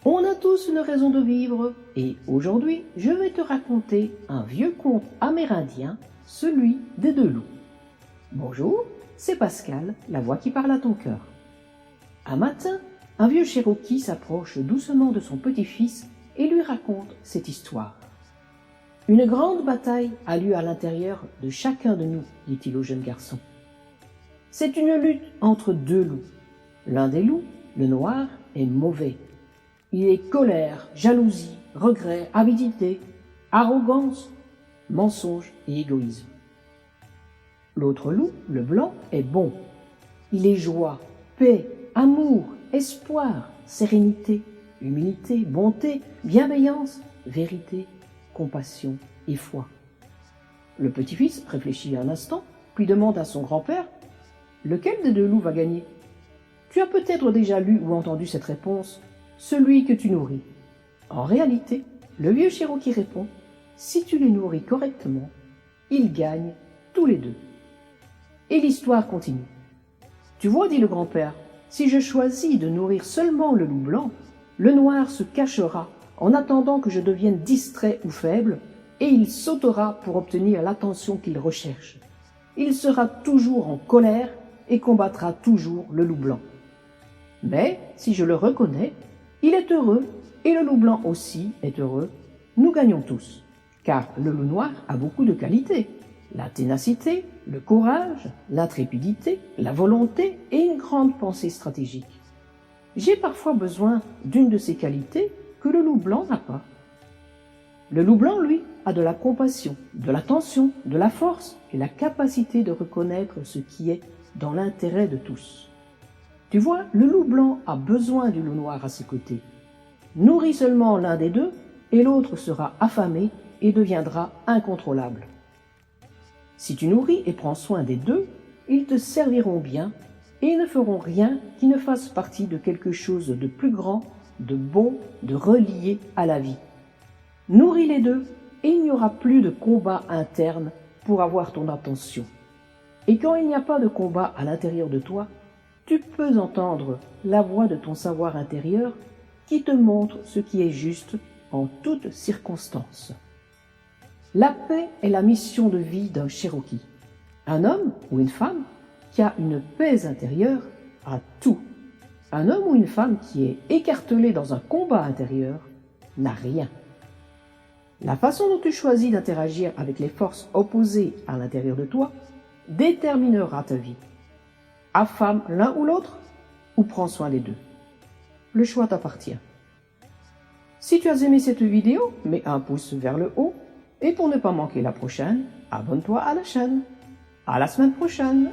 On a tous une raison de vivre et aujourd'hui, je vais te raconter un vieux conte amérindien, celui des deux loups. Bonjour, c'est Pascal, la voix qui parle à ton cœur. Un matin, un vieux Cherokee s'approche doucement de son petit-fils et lui raconte cette histoire. Une grande bataille a lieu à l'intérieur de chacun de nous, dit-il au jeune garçon. C'est une lutte entre deux loups. L'un des loups, le noir, est mauvais. Il est colère, jalousie, regret, avidité, arrogance, mensonge et égoïsme. L'autre loup, le blanc, est bon. Il est joie, paix, amour, espoir, sérénité, humilité, bonté, bienveillance, vérité, compassion et foi. Le petit-fils réfléchit un instant, puis demande à son grand-père « Lequel des deux loups va gagner ?» Tu as peut-être déjà lu ou entendu cette réponse « Celui que tu nourris ». En réalité, le vieux Cherokee répond « Si tu les nourris correctement, ils gagnent tous les deux. » Et l'histoire continue. « Tu vois, dit le grand-père, si je choisis de nourrir seulement le loup blanc, le noir se cachera en attendant que je devienne distrait ou faible, et il sautera pour obtenir l'attention qu'il recherche. Il sera toujours en colère et combattra toujours le loup blanc. Mais, si je le reconnais, il est heureux, et le loup blanc aussi est heureux. Nous gagnons tous, car le loup noir a beaucoup de qualités. La ténacité, le courage, l'intrépidité, la volonté et une grande pensée stratégique. J'ai parfois besoin d'une de ces qualités que le loup blanc n'a pas. Le loup blanc, lui, a de la compassion, de l'attention, de la force et la capacité de reconnaître ce qui est dans l'intérêt de tous. Tu vois, le loup blanc a besoin du loup noir à ses côtés. Nourris seulement l'un des deux et l'autre sera affamé et deviendra incontrôlable. Si tu nourris et prends soin des deux, ils te serviront bien et ne feront rien qui ne fasse partie de quelque chose de plus grand, de bon, de relié à la vie. Nourris les deux et il n'y aura plus de combat interne pour avoir ton attention. Et quand il n'y a pas de combat à l'intérieur de toi, tu peux entendre la voix de ton savoir intérieur qui te montre ce qui est juste en toutes circonstances. La paix est la mission de vie d'un Cherokee. Un homme ou une femme qui a une paix intérieure a tout. Un homme ou une femme qui est écartelé dans un combat intérieur n'a rien. La façon dont tu choisis d'interagir avec les forces opposées à l'intérieur de toi déterminera ta vie. Affame l'un ou l'autre ou prends soin des deux. Le choix t'appartient. Si tu as aimé cette vidéo, mets un pouce vers le haut et pour ne pas manquer la prochaine, abonne-toi à la chaîne. À la semaine prochaine!